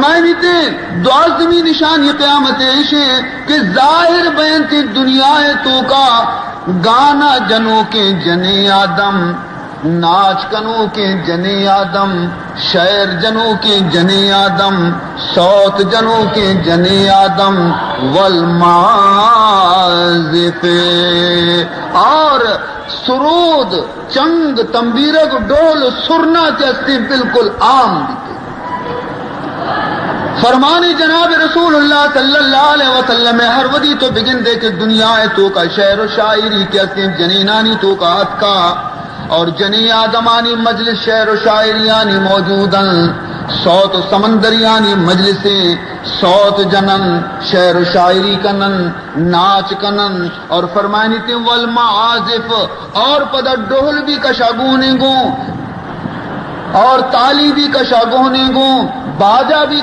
مائنیتے دوازدمی نشانی قیامت ایشے کہ ظاہر بینتی دنیا تو کا گانا جنوں کے جنے آدم، ناچ کنوں کے جنے آدم، شعر جنوں کے جنے آدم، صوت جنوں کے جنے آدم، والمعازف اور سرود چنگ تنبیرک ڈول سرنا چستی بالکل عام دیتے۔ فرمانی جناب رسول اللہ صلی اللہ علیہ وسلم ہر ودی تو بگن دے کہ دنیا ہے تو کا شعر و شاعری کے اسم جنینانی تو کا ہاتھ کا اور جنی آدمانی مجلس شعر و شاعریانی موجودن، صوت و سمندریانی مجلسیں صوت جنن، شعر و شاعری کنن، ناچ کنن، اور فرمانی تھی والمعازف اور پدر ڈول بھی کشاگونے گوں اور تالی بھی کشاگونے گوں، باجا بھی